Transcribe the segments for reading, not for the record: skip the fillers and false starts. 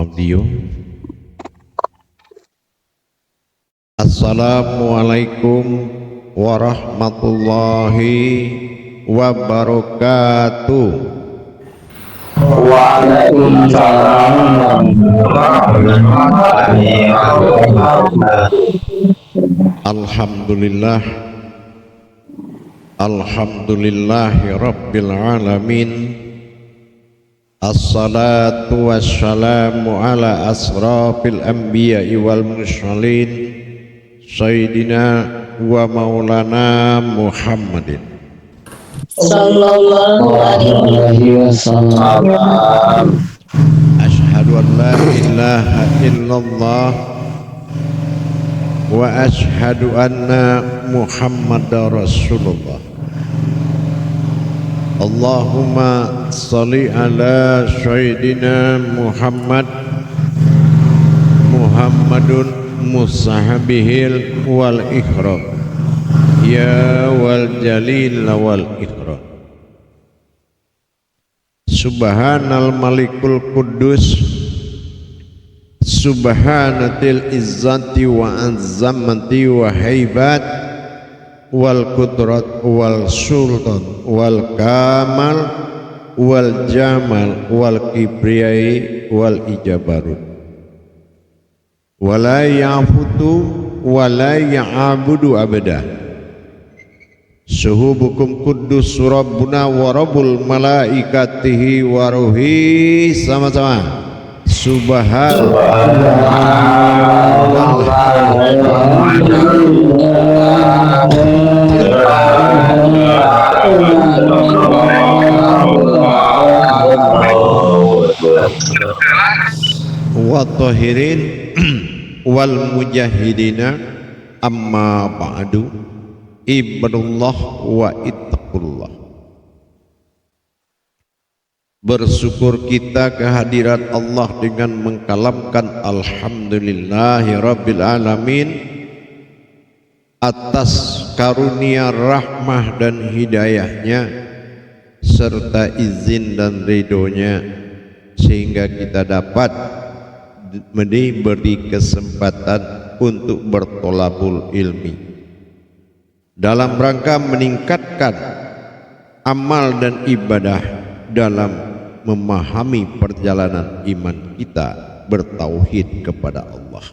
audio. Assalamualaikum warahmatullahi wabarakatuh. Waalaikumsalam warahmatullahi wabarakatuh. Alhamdulillah, alhamdulillahi rabbil alamin. Assalatu wassalamu ala asrafil anbiya'i wal mursalin Sayyidina wa maulana Muhammadin Sallallahu alaihi wasallam. Ashhadu an la ilaha illallah wa ashhadu anna Muhammadar Rasulullah. Allahumma salli ala Sayyidina Muhammadun musahabihil wal ikram ya wal jalil wal ikram. Subhanal malikul kudus subhanatil izzati wa azamati wa haibat wal qudrat wal sultan wal kamal wal jamal wal kibriyai wal ijabarut wala ya'futu wala ya'abudu abada. Suhubukum kudus rabbuna wa rabbul malaikatihi wa ruhi. Sama-sama wa tahirin wal mujahidina amma ba'du. Ibadullah wa ittaqullah. Bersyukur kita kehadiran Allah dengan mengkalamkan alhamdulillahi rabbil alamin atas karunia rahmah dan hidayahnya serta izin dan ridhonya sehingga kita dapat diberi kesempatan untuk bertolabul ilmi dalam rangka meningkatkan amal dan ibadah dalam memahami perjalanan iman kita bertauhid kepada Allah.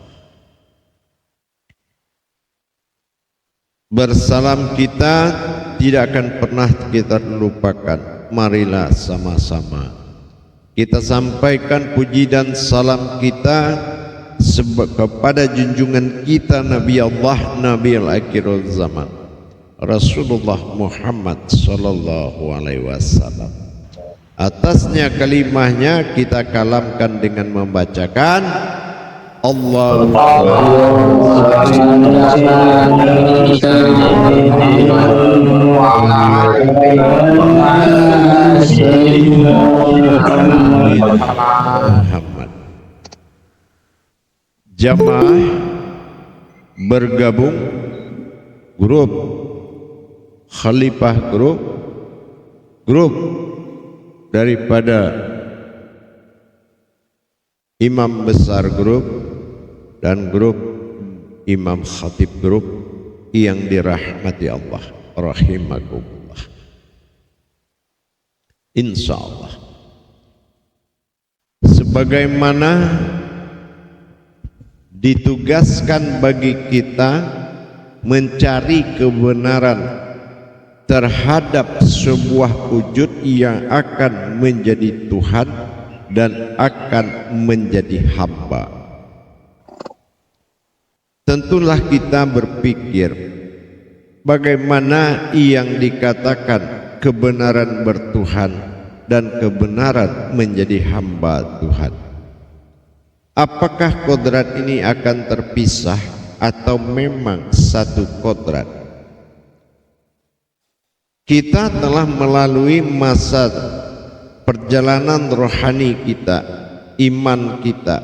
Bersalam kita tidak akan pernah kita lupakan. Marilah sama-sama kita sampaikan puji dan salam kita kepada junjungan kita Nabi Allah, Nabi al-akhirul zaman, Rasulullah Muhammad sallallahu alaihi wasallam. Atasnya kalimahnya kita kalamkan dengan membacakan Allahumma Muhammad. Jamaah bergabung grup Khalifah grup daripada imam besar grup dan grup imam khatib grup yang dirahmati Allah rahimakumullah. Insyaallah sebagaimana ditugaskan bagi kita mencari kebenaran terhadap sebuah wujud yang akan menjadi Tuhan dan akan menjadi hamba. Tentulah kita berpikir bagaimana yang dikatakan kebenaran bertuhan dan kebenaran menjadi hamba Tuhan. Apakah kodrat ini akan terpisah atau memang satu kodrat? Kita telah melalui masa perjalanan rohani kita, iman kita,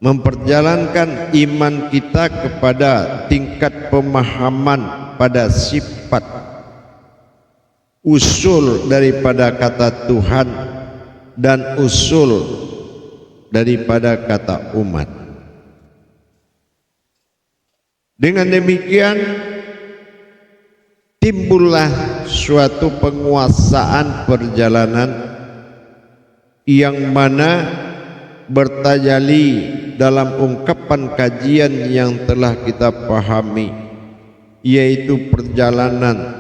memperjalankan iman kita kepada tingkat pemahaman pada sifat usul daripada kata Tuhan dan usul daripada kata umat. Dengan demikian timbullah suatu penguasaan perjalanan yang mana bertajalli dalam ungkapan kajian yang telah kita pahami, yaitu perjalanan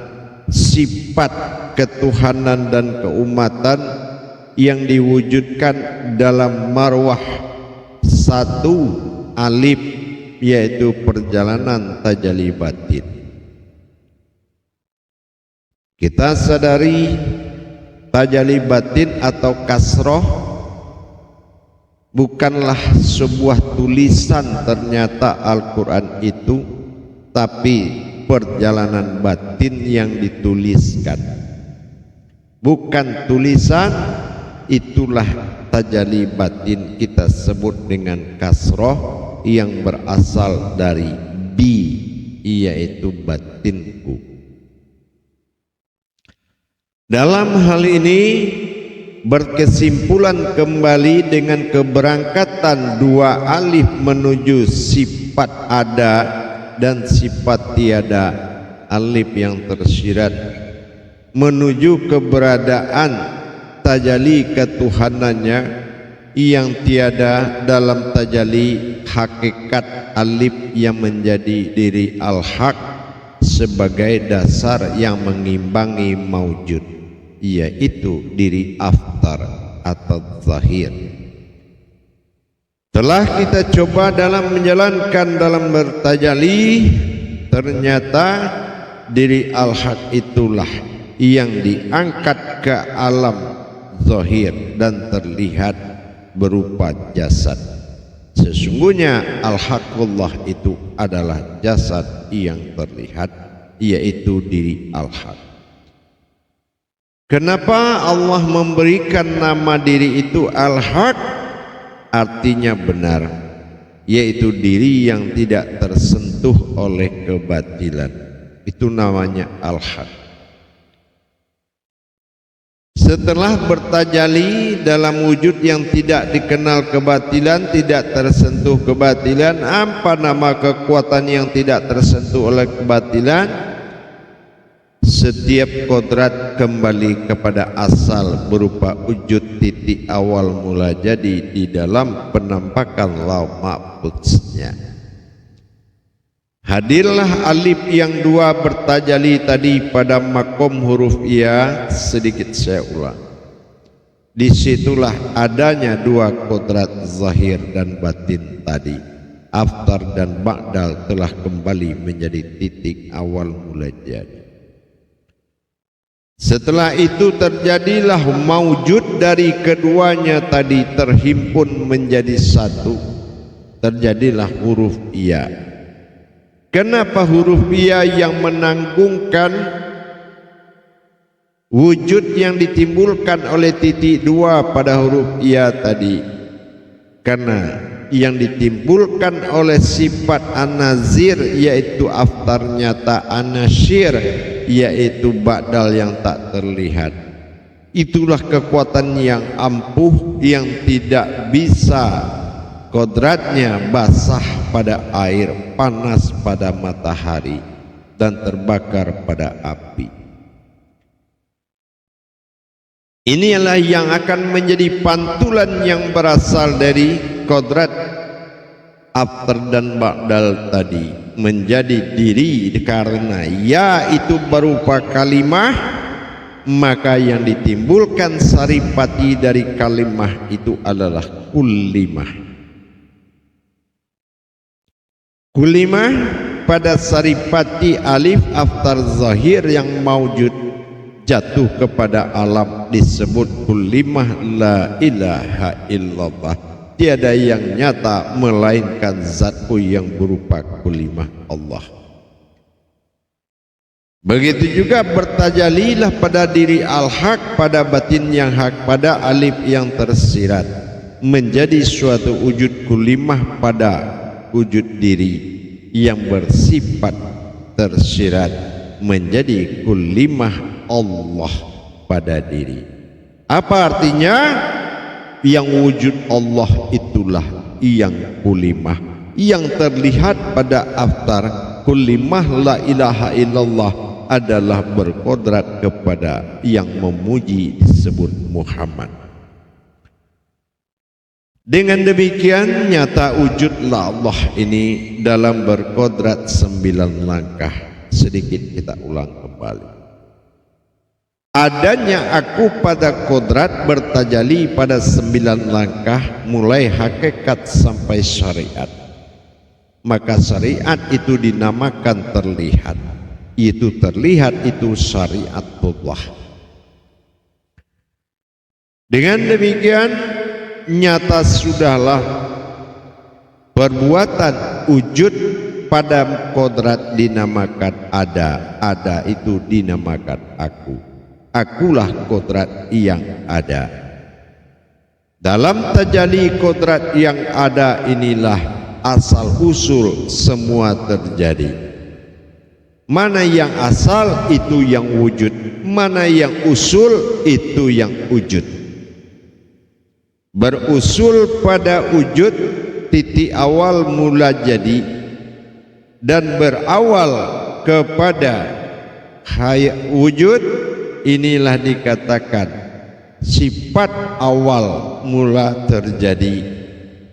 sifat ketuhanan dan keumatan yang diwujudkan dalam marwah satu alif, yaitu perjalanan tajalli batin. Kita sadari tajalli batin atau kasroh bukanlah sebuah tulisan ternyata Al-Quran itu, tapi perjalanan batin yang dituliskan. Bukan tulisan, itulah tajalli batin kita sebut dengan kasroh yang berasal dari bi, yaitu batinku. Dalam hal ini berkesimpulan kembali dengan keberangkatan dua alif menuju sifat ada dan sifat tiada, alif yang tersirat menuju keberadaan tajalli ketuhanannya yang tiada dalam tajalli hakikat alif yang menjadi diri al-haq sebagai dasar yang mengimbangi maujud, yaitu diri aftar atau zahir. Telah kita coba dalam menjalankan dalam bertajalli, ternyata diri al-haq itulah yang diangkat ke alam zahir dan terlihat berupa jasad. Sesungguhnya al-haqqullah itu adalah jasad yang terlihat, yaitu diri al-haq. Kenapa Allah memberikan nama diri itu al-haq? Artinya benar, yaitu diri yang tidak tersentuh oleh kebatilan. Itu namanya al-haq. Setelah bertajalli dalam wujud yang tidak dikenal kebatilan, tidak tersentuh kebatilan, apa nama kekuatan yang tidak tersentuh oleh kebatilan? Setiap kodrat kembali kepada asal berupa wujud titik awal mula jadi di dalam penampakan lauh mahfuznya. Hadirlah alif yang dua bertajalli tadi pada makom huruf ya. Sedikit saya ulang. Disitulah adanya dua kodrat zahir dan batin tadi. Aftar dan ba'dal telah kembali menjadi titik awal mula jadi. Setelah itu terjadilah maujud dari keduanya tadi terhimpun menjadi satu. Terjadilah huruf iya. Kenapa huruf iya yang menanggungkan wujud yang ditimbulkan oleh titik dua pada huruf iya tadi? Karena yang ditimbulkan oleh sifat an-nazir, yaitu aftar nyata, an-nasyir, yaitu ba'dal yang tak terlihat. Itulah kekuatan yang ampuh yang tidak bisa kodratnya basah pada air, panas pada matahari, dan terbakar pada api. Inilah yang akan menjadi pantulan yang berasal dari kodrat aftar dan ba'dal tadi menjadi diri, karena ya itu berupa kalimah, maka yang ditimbulkan saripati dari kalimah itu adalah kulimah. Kulimah pada saripati alif aftar zahir yang maujud jatuh kepada alam disebut kulimah la ilaha illallah. Tiada yang nyata melainkan zatku yang berupa kulimah Allah. Begitu juga bertajallilah pada diri al-haq, pada batin yang hak, pada alif yang tersirat, menjadi suatu wujud kulimah pada wujud diri yang bersifat tersirat, menjadi kulimah Allah pada diri. Apa artinya? yang wujud Allah itulah yang kulimah, yang terlihat pada aftar kulimah la ilaha illallah adalah berkodrat kepada yang memuji disebut Muhammad. Dengan demikian nyata wujudlah Allah ini dalam berkodrat 9 langkah. Sedikit kita ulang kembali. Adanya aku pada kodrat bertajali pada 9 langkah mulai hakikat sampai syariat. Maka syariat itu dinamakan terlihat. Itu terlihat itu syariatullah. Dengan demikian nyata sudahlah perbuatan wujud pada kodrat dinamakan ada itu dinamakan aku. Akulah kodrat yang ada. Dalam tajalli kodrat yang ada inilah asal usul semua terjadi. Mana yang asal itu yang wujud, mana yang usul itu yang wujud. Berusul pada wujud, titik awal mula jadi, dan berawal kepada wujud, inilah dikatakan sifat awal mula terjadi,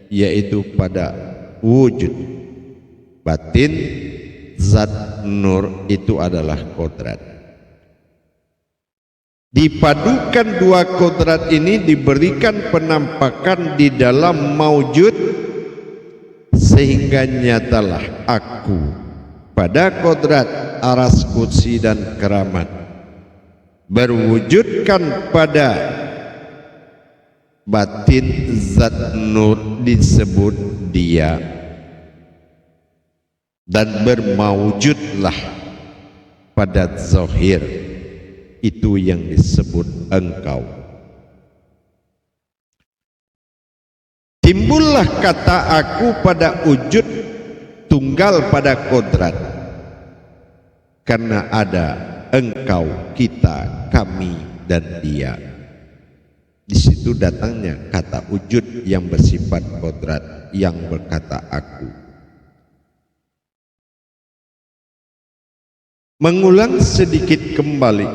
yaitu pada wujud. Batin zat nur itu adalah kodrat. Dipadukan dua kodrat ini diberikan penampakan di dalam maujud, sehingga nyatalah aku pada kodrat aras kursi dan keramat berwujudkan pada batin zat nur disebut dia, dan bermaujudlah pada zahir itu yang disebut engkau. Timbullah kata aku pada wujud tunggal pada kodrat, karena ada engkau, kita, kami, dan dia. Di situ datangnya kata wujud yang bersifat kodrat yang berkata aku. Mengulang sedikit kembali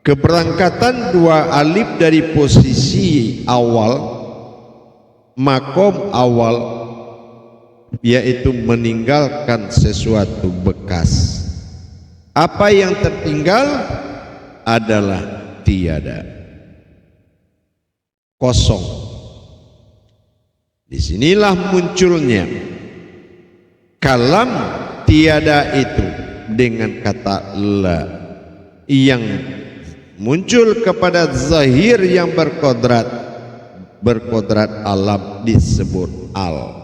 keberangkatan dua alif dari posisi awal, makom awal, yaitu meninggalkan sesuatu bekas. Apa yang tertinggal adalah tiada, kosong. Disinilah munculnya kalam tiada itu dengan kata la yang muncul kepada zahir yang berkodrat alam disebut al.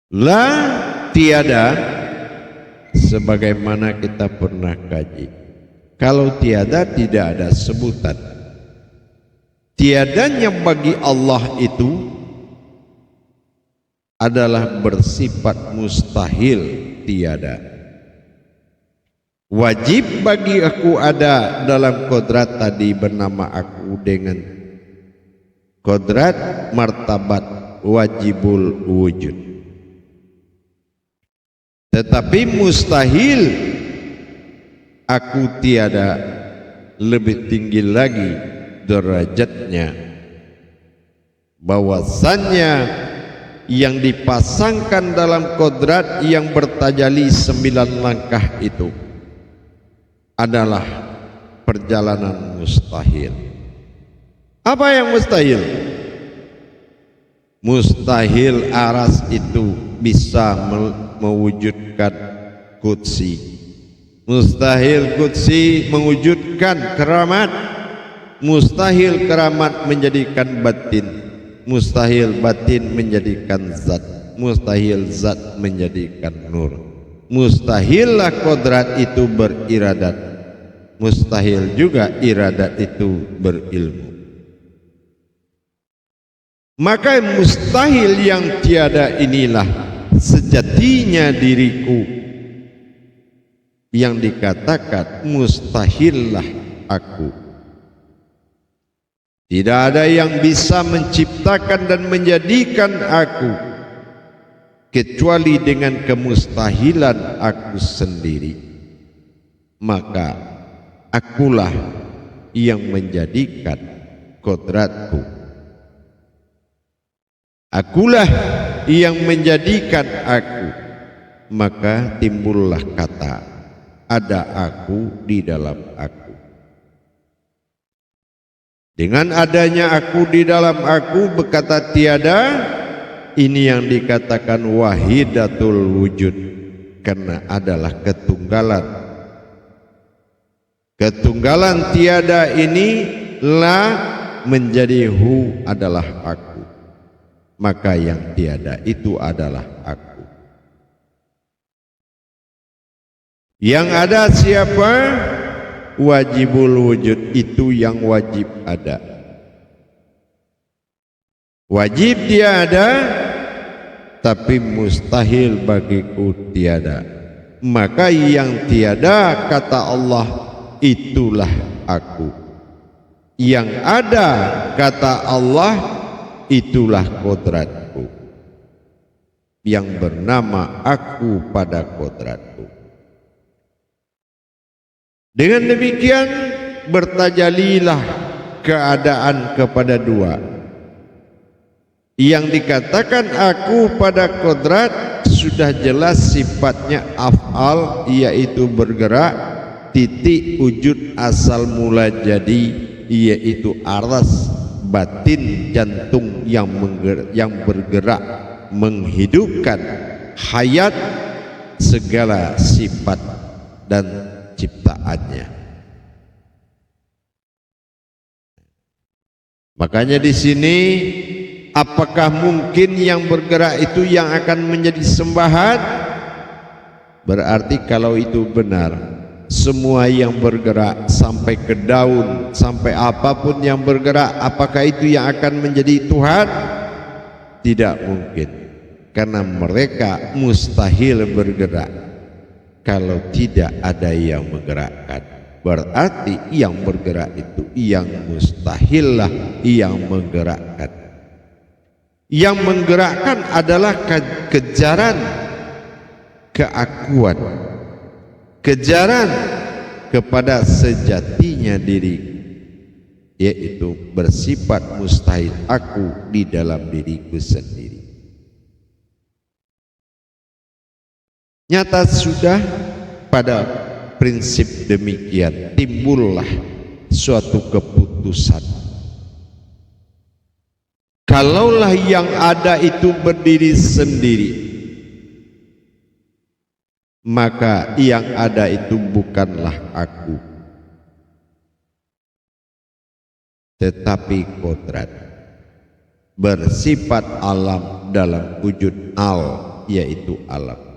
La tiada, sebagaimana kita pernah kaji, kalau tiada tidak ada sebutan. Tiadanya bagi Allah itu adalah bersifat mustahil tiada. Wajib bagi aku ada dalam kodrat tadi bernama aku dengan kodrat martabat wajibul wujud. Tetapi mustahil aku tiada lebih tinggi lagi derajatnya, bahwasannya yang dipasangkan dalam kodrat yang bertajali 9 langkah itu adalah perjalanan mustahil. Apa yang mustahil? Mustahil aras itu bisa mewujudkan qudsi. Mustahil qudsi mewujudkan keramat. Mustahil keramat menjadikan batin. Mustahil batin menjadikan zat. Mustahil zat menjadikan nur. Mustahillah kodrat itu beriradat. Mustahil juga iradat itu berilmu. Maka mustahil yang tiada inilah sejatinya diriku, yang dikatakan mustahillah aku. Tidak ada yang bisa menciptakan dan menjadikan aku kecuali dengan kemustahilan aku sendiri. Maka akulah yang menjadikan kodratku. Akulah yang menjadikan aku. Maka timbullah kata, ada aku di dalam aku. Dengan adanya aku di dalam aku berkata tiada, ini yang dikatakan wahidatul wujud, karena adalah ketunggalan. Ketunggalan tiada ini la menjadi hu adalah aku. Maka yang tiada itu adalah aku. Yang ada siapa? Wajibul wujud, itu yang wajib ada. Wajib dia ada, tapi mustahil bagiku tiada. Maka yang tiada, kata Allah, itulah aku. Yang ada, kata Allah, itulah kodratku, yang bernama aku pada kodratku. Dengan demikian bertajalilah keadaan kepada dua. Yang dikatakan aku pada kodrat sudah jelas sifatnya af'al, yaitu bergerak, titik wujud asal mula jadi, yaitu aras batin jantung yang bergerak, menghidupkan hayat segala sifat dan ciptaannya. Makanya di sini, apakah mungkin yang bergerak itu yang akan menjadi sembahan? Berarti kalau itu benar, semua yang bergerak sampai ke daun, sampai apapun yang bergerak, apakah itu yang akan menjadi Tuhan? Tidak mungkin, karena mereka mustahil bergerak kalau tidak ada yang menggerakkan. Berarti yang bergerak itu yang mustahil lah yang menggerakkan. Yang menggerakkan adalah kejaran keakuan, kejaran kepada sejatinya diri, yaitu bersifat mustahil aku di dalam diriku sendiri. Nyata sudah pada prinsip demikian timbullah suatu keputusan. Kalaulah yang ada itu berdiri sendiri, maka yang ada itu bukanlah aku, tetapi kodrat bersifat alam dalam wujud al, yaitu alam.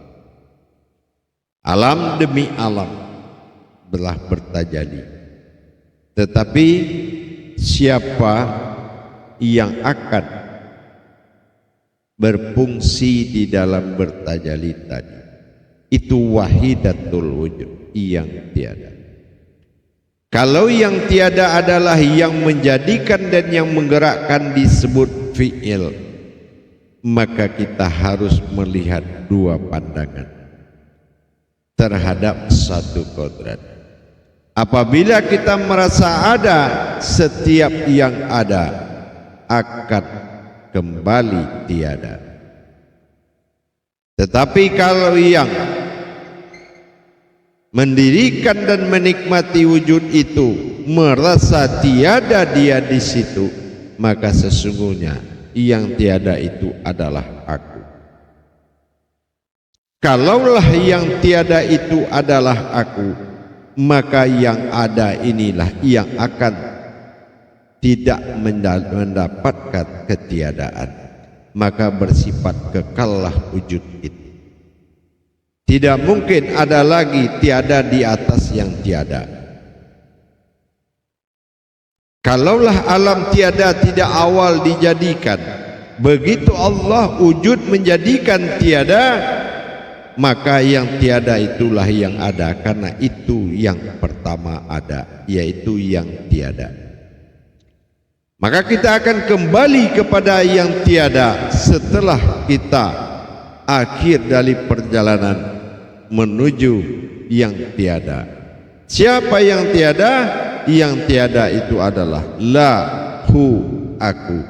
Alam demi alam belah bertajali. Tetapi siapa yang akan berfungsi di dalam bertajali tadi? Itu wahidatul wujud, yang tiada. Kalau yang tiada adalah yang menjadikan dan yang menggerakkan disebut fi'il, maka kita harus melihat dua pandangan terhadap satu kodrat. Apabila kita merasa ada, setiap yang ada akan kembali tiada. Tetapi kalau yang mendirikan dan menikmati wujud itu merasa tiada dia di situ, maka sesungguhnya yang tiada itu adalah aku. Kalaulah yang tiada itu adalah aku, maka yang ada inilah yang akan tidak mendapatkan ketiadaan, maka bersifat kekallah wujud itu. Tidak mungkin ada lagi tiada di atas yang tiada. Kalaulah alam tiada tidak awal dijadikan, begitu Allah wujud menjadikan tiada, maka yang tiada itulah yang ada, karena itu yang pertama ada, yaitu yang tiada. Maka kita akan kembali kepada yang tiada setelah kita akhir dari perjalanan menuju yang tiada. Siapa yang tiada? Yang tiada itu adalah lahu, aku.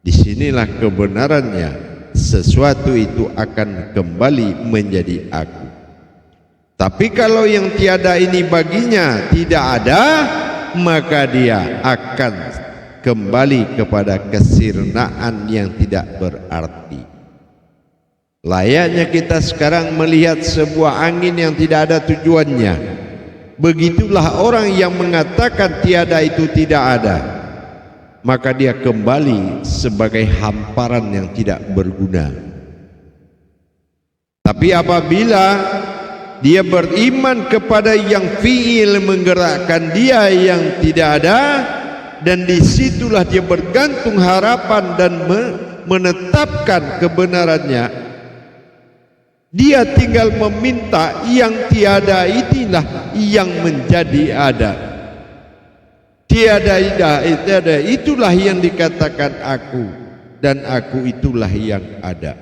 Disinilah kebenarannya, sesuatu itu akan kembali menjadi aku. Tapi kalau yang tiada ini baginya tidak ada, maka dia akan kembali kepada kesirnaan yang tidak berarti. Layaknya kita sekarang melihat sebuah angin yang tidak ada tujuannya. Begitulah orang yang mengatakan tiada itu tidak ada, maka dia kembali sebagai hamparan yang tidak berguna. Tapi apabila dia beriman kepada yang fi'il menggerakkan dia yang tidak ada, dan disitulah dia bergantung harapan dan menetapkan kebenarannya, dia tinggal meminta yang tiada itulah yang menjadi ada. Tiada itulah yang dikatakan aku, dan aku itulah yang ada.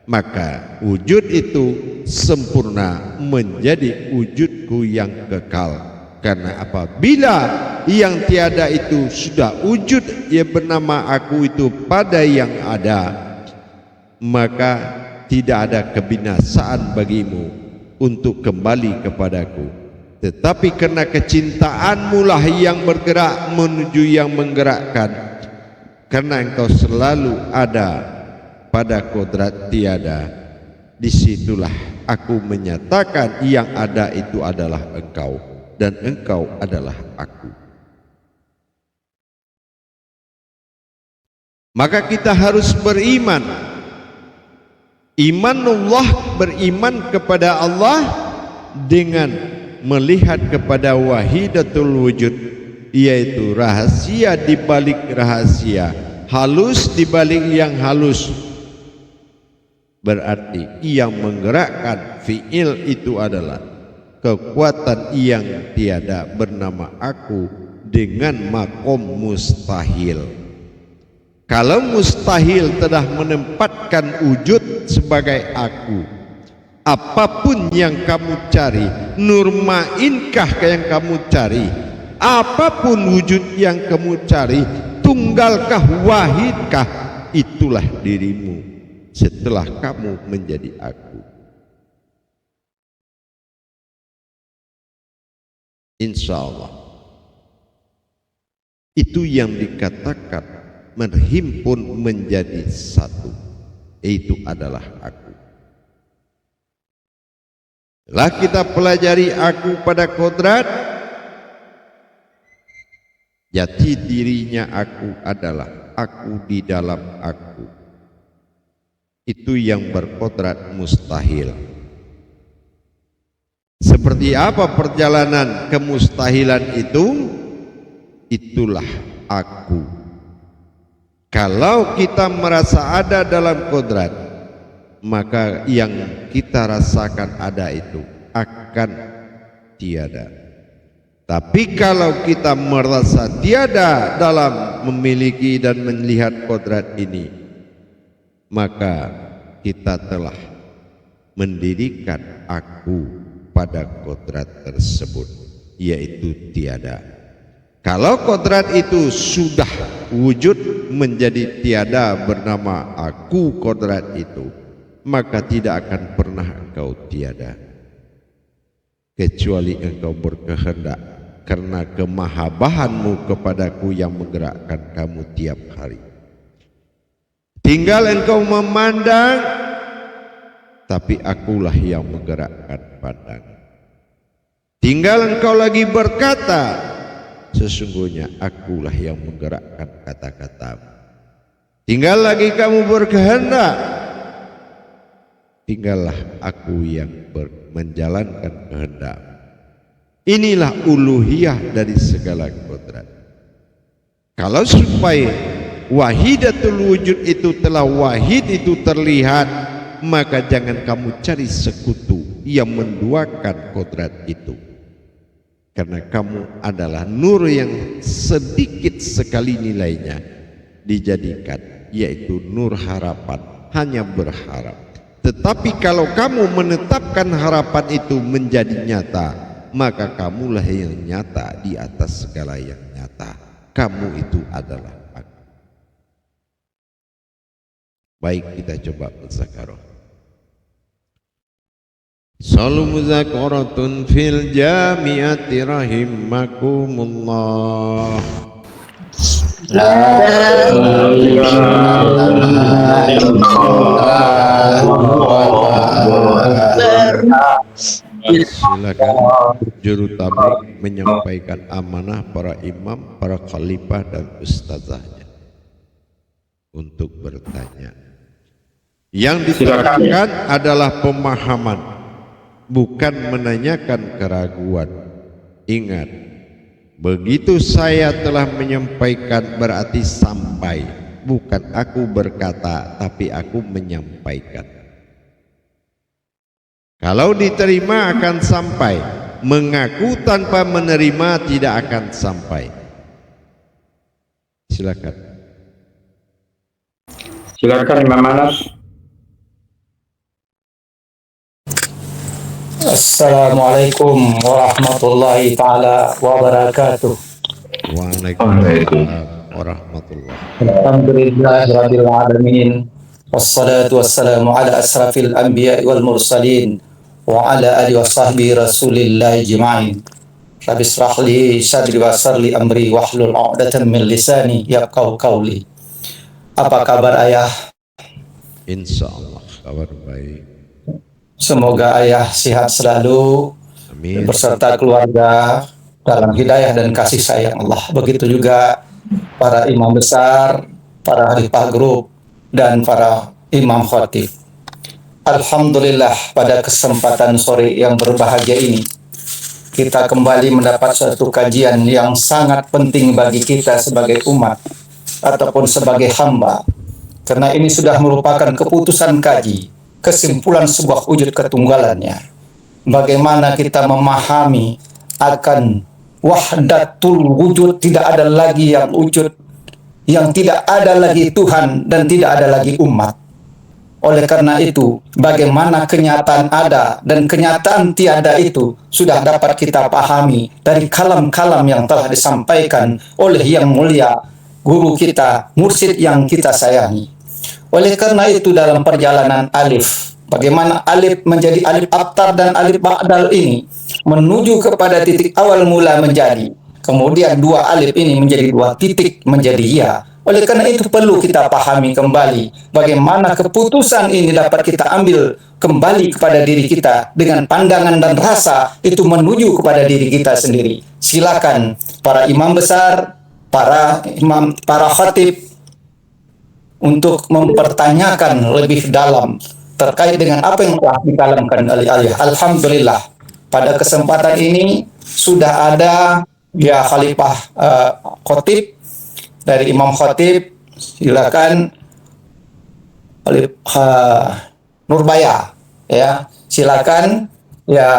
Maka wujud itu sempurna menjadi wujudku yang kekal. Karena apabila yang tiada itu sudah wujud yang bernama aku itu pada yang ada, maka tidak ada kebinasaan bagimu untuk kembali kepadaku. Tetapi karena kecintaanmu lah yang bergerak menuju yang menggerakkan, karena engkau selalu ada pada kodrat tiada, disitulah aku menyatakan yang ada itu adalah engkau, dan engkau adalah aku. Maka kita harus beriman. Imanullah, beriman kepada Allah dengan melihat kepada wahidatul wujud, yaitu rahasia di balik rahasia, halus di balik yang halus. Berarti yang menggerakkan fi'il itu adalah kekuatan yang tiada bernama aku dengan makom mustahil. Kalau mustahil telah menempatkan wujud sebagai aku, apapun yang kamu cari, nurmainkah yang kamu cari, apapun wujud yang kamu cari, tunggalkah, wahidkah, itulah dirimu setelah kamu menjadi aku. Insya Allah itu yang dikatakan menghimpun menjadi satu, itu adalah aku. Setelah kita pelajari aku pada kodrat, jati dirinya aku adalah aku di dalam aku. Itu yang berkodrat mustahil. Seperti apa perjalanan kemustahilan itu? Itulah aku. Kalau kita merasa ada dalam kodrat, maka yang kita rasakan ada itu akan tiada. Tapi kalau kita merasa tiada dalam memiliki dan melihat kodrat ini, maka kita telah mendirikan aku pada kodrat tersebut, yaitu tiada. Kalau kodrat itu sudah wujud menjadi tiada bernama aku kodrat itu, maka tidak akan pernah engkau tiada, kecuali engkau berkehendak karena kemahabahanmu kepadaku yang menggerakkan kamu tiap hari. Tinggal engkau memandang, tapi akulah yang menggerakkan pandangan. Tinggal engkau lagi berkata, sesungguhnya akulah yang menggerakkan kata-katamu. Tinggal lagi kamu berkehendak, tinggallah aku yang menjalankan kehendak. Inilah uluhiyah dari segala kodrat. Kalau supaya wahidatul wujud itu telah wahid itu terlihat, maka jangan kamu cari sekutu yang menduakan kodrat itu. Karena kamu adalah nur yang sedikit sekali nilainya dijadikan, yaitu nur harapan, hanya berharap. Tetapi kalau kamu menetapkan harapan itu menjadi nyata, maka kamulah yang nyata di atas segala yang nyata. Kamu itu adalah aku. Baik, kita coba muzakarah. Salu muzakaratun fil jamiati rahimakumullah. La ilaha illallah. Silakan juru tabligh menyampaikan amanah para imam, para khalifah dan ustazahnya untuk bertanya. Yang ditanyakan adalah pemahaman, bukan menanyakan keraguan. Ingat, begitu saya telah menyampaikan berarti sampai, bukan aku berkata tapi aku menyampaikan. Kalau diterima akan sampai, mengaku tanpa menerima tidak akan sampai. Silakan. Silakan Imam Anas. Assalamualaikum warahmatullahi ta'ala wabarakatuh. Waalaikumsalam warahmatullahi. Alhamdulillah rabbil alamin. Wassalatu wassalamu ala asrafil anbiya wal mursalin wa ala alihi wa sahbihi rasulillah jema'in. Rabbi israh li sadri wa yassir li amri wahlul 'uqdatam min lisani yafqahu qawli. Apa kabar ayah? Insyaallah kabar baik. Semoga ayah sehat selalu. Amin. Berserta keluarga dalam hidayah dan kasih sayang Allah. Begitu juga para imam besar, para khalifah grup, dan para imam khatib. Alhamdulillah, pada kesempatan sore yang berbahagia ini kita kembali mendapat suatu kajian yang sangat penting bagi kita sebagai umat ataupun sebagai hamba, karena ini sudah merupakan keputusan kaji, kesimpulan sebuah wujud ketunggalannya. Bagaimana kita memahami akan wahdatul wujud, tidak ada lagi yang wujud, yang tidak ada lagi Tuhan dan tidak ada lagi umat. Oleh karena itu, bagaimana kenyataan ada dan kenyataan tiada itu sudah dapat kita pahami dari kalam-kalam yang telah disampaikan oleh yang mulia guru kita, mursyid yang kita sayangi. Oleh karena itu dalam perjalanan alif, bagaimana alif menjadi alif abtar dan alif ba'dal ini menuju kepada titik awal mula menjadi, kemudian dua alif ini menjadi dua titik menjadi ya. Oleh karena itu perlu kita pahami kembali bagaimana keputusan ini dapat kita ambil kembali kepada diri kita dengan pandangan dan rasa itu menuju kepada diri kita sendiri. Silakan para imam besar, para imam, para khatib untuk mempertanyakan lebih dalam terkait dengan apa yang telah dikalamkan oleh alih. Alhamdulillah, pada kesempatan ini sudah ada ya khalifah khatib dari imam khatib. Silakan Nurbaya, ya silakan ya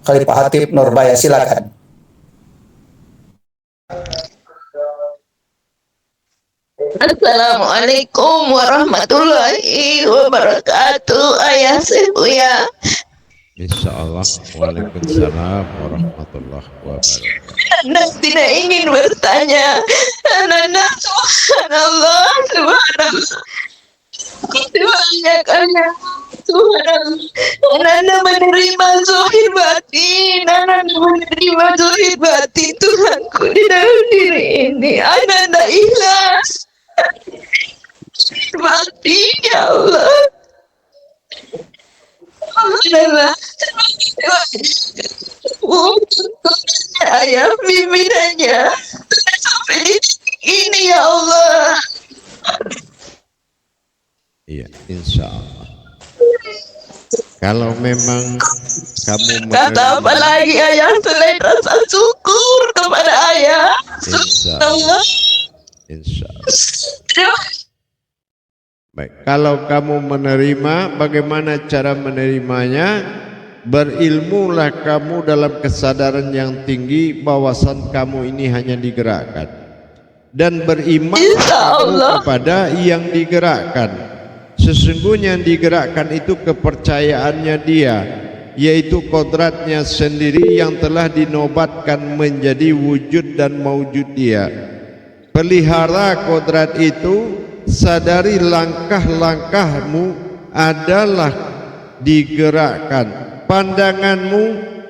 khalifah khatib Nurbaya, silakan. Assalamualaikum warahmatullahi wabarakatuh. Ayah Sebuya. Insyaallah. Waalaikumsalam warahmatullahi wabarakatuh. Anda tidak ingin bertanya. Anda subhanallah, subhanallah. Subhanallah, subhanallah. Anda menerima zuhir batin. Anda menerima zuhir batin Tuhanku di dalam diri ini. Anda ikhlas. Mati ya Allah. Adalah ayah pimpinannya sampai ini ya Allah. Iya, insyaallah. Kalau memang kamu Kata apa lagi ayah selain rasa syukur kepada ayah. Insyaallah. Insyaallah. Terima Baik, kalau kamu menerima, bagaimana cara menerimanya? Berilmulah kamu dalam kesadaran yang tinggi bahwasan kamu ini hanya digerakkan, dan beriman kamu kepada yang digerakkan. Sesungguhnya yang digerakkan itu kepercayaannya dia, yaitu kodratnya sendiri yang telah dinobatkan menjadi wujud dan maujud dia. Pelihara kodrat itu, sadari langkah-langkahmu adalah digerakkan. Pandanganmu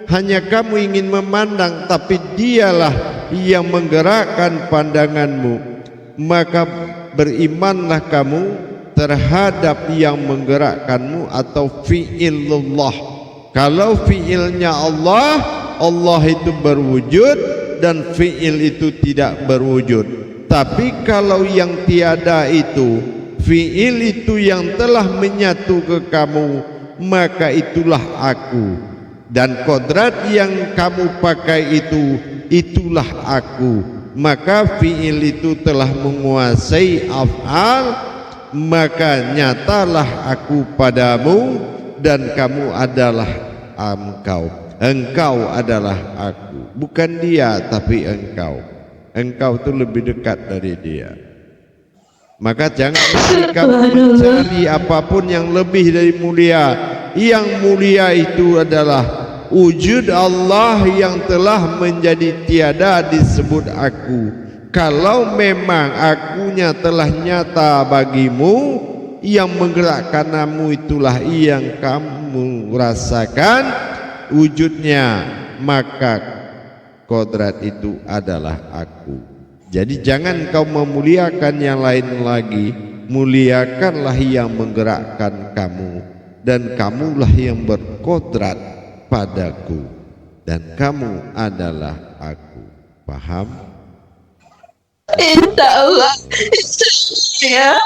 hanya kamu ingin memandang, tapi dialah yang menggerakkan pandanganmu. Maka berimanlah kamu terhadap yang menggerakkanmu atau fi'ilullah. Kalau fi'ilnya Allah, Allah itu berwujud dan fi'il itu tidak berwujud. Tapi kalau yang tiada itu, fi'il itu yang telah menyatu ke kamu, maka itulah aku. Dan kodrat yang kamu pakai itu, itulah aku. Maka fi'il itu telah menguasai af'al, maka nyatalah aku padamu dan kamu adalah engkau. Engkau adalah aku, bukan dia tapi engkau. Engkau itu lebih dekat dari dia. Maka jangan kamu mencari apapun yang lebih dari mulia. Yang mulia itu adalah wujud Allah yang telah menjadi tiada disebut aku. Kalau memang akunya telah nyata bagimu, yang menggerakkanmu itulah yang kamu rasakan wujudnya, maka kodrat itu adalah aku. Jadi jangan kau memuliakan yang lain lagi, muliakanlah yang menggerakkan kamu, dan kamulah yang berkodrat padaku, dan kamu adalah aku. Paham? Insyaallah. Ya.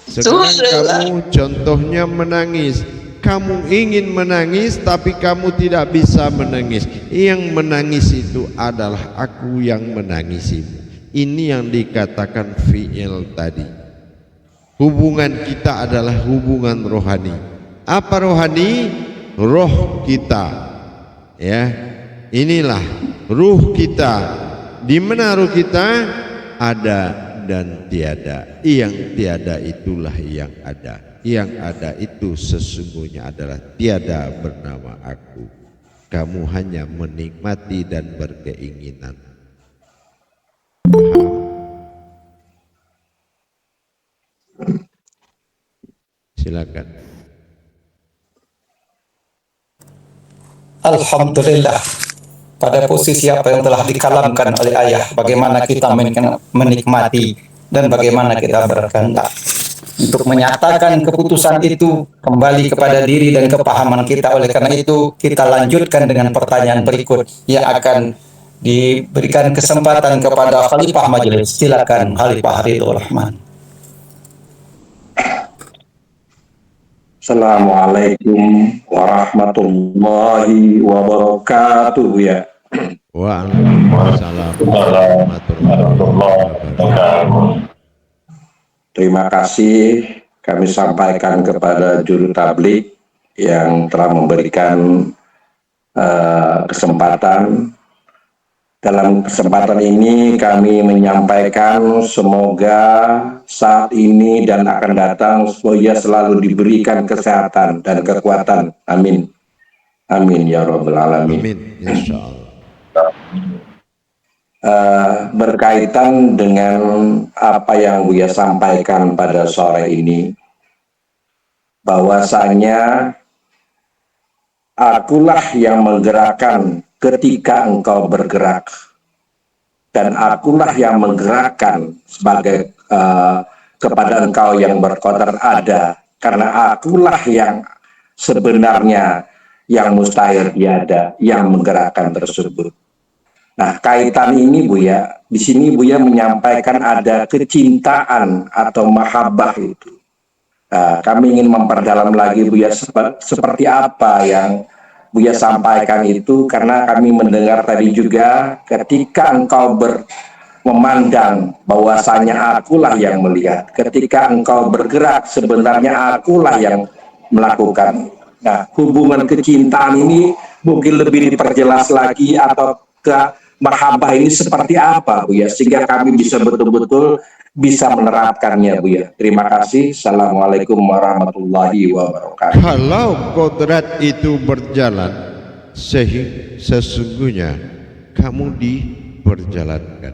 Sekarang kamu contohnya menangis. Kamu ingin menangis tapi kamu tidak bisa menangis. Yang menangis itu adalah aku yang menangisimu. Ini yang dikatakan fi'il tadi. Hubungan kita adalah hubungan rohani. Apa rohani? Roh kita. Ya, inilah ruh kita. Di mana ruh kita? Ada dan tiada. Yang tiada itulah yang ada. Yang ada itu sesungguhnya adalah tiada bernama aku. Kamu hanya menikmati dan berkeinginan. Paham? Silakan. Alhamdulillah, pada posisi apa yang telah dikalamkan oleh ayah, bagaimana kita menikmati dan bagaimana kita berkehendak untuk menyatakan keputusan itu kembali kepada diri dan kepahaman kita. Oleh karena itu kita lanjutkan dengan pertanyaan berikut yang akan diberikan kesempatan kepada Khalifah Majelis. Silakan Khalifah Ridho Rahman. Assalamualaikum warahmatullahi wabarakatuh ya. Waalaikumsalam warahmatullahi wabarakatuh. Terima kasih kami sampaikan kepada juru tablik yang telah memberikan kesempatan. Dalam kesempatan ini kami menyampaikan semoga saat ini dan akan datang semoga selalu diberikan kesehatan dan kekuatan. Amin. Amin ya Rabbal Alamin. Amin, insyaallah. Berkaitan dengan apa yang Buya sampaikan pada sore ini, bahwasanya akulah yang menggerakkan ketika engkau bergerak, dan akulah yang menggerakkan sebagai kepada engkau yang berkodrat ada, karena akulah yang sebenarnya yang mustahil tiada yang menggerakkan tersebut. Nah, kaitan ini Buya, di sini Buya menyampaikan ada kecintaan atau mahabbah itu. Kami ingin memperdalam lagi Buya seperti apa yang Buya sampaikan itu, karena kami mendengar tadi juga ketika engkau memandang bahwasanya akulah yang melihat. Ketika engkau bergerak, sebenarnya akulah yang melakukan. Nah, hubungan kecintaan ini mungkin lebih diperjelas lagi, atau ke mahabbah ini seperti apa, Bu ya, sehingga kami bisa betul-betul bisa menerapkannya, Bu ya. Terima kasih. Assalamualaikum warahmatullahi wabarakatuh. Kalau kodrat itu berjalan, sesungguhnya kamu diperjalankan.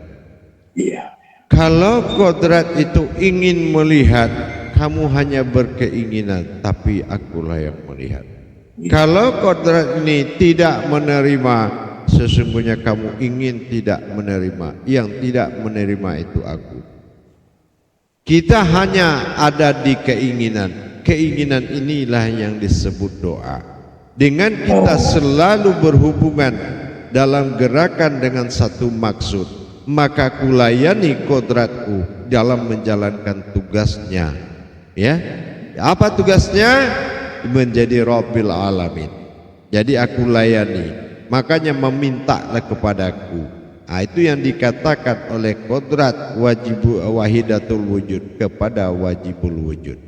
Iya. Kalau kodrat itu ingin melihat, kamu hanya berkeinginan, tapi akulah yang melihat. Kalau kodrat ini tidak menerima, sesungguhnya kamu ingin tidak menerima. Yang tidak menerima itu aku. Kita hanya ada di keinginan. Keinginan inilah yang disebut doa. Dengan kita selalu berhubungan dalam gerakan dengan satu maksud, maka kulayani kodratku dalam menjalankan tugasnya. Ya, apa tugasnya? Menjadi Rabbil Alamin. Jadi aku layani, makanya memintalah kepadaku. Nah, itu yang dikatakan oleh kodrat wahidatul wujud kepada wajibul wujud.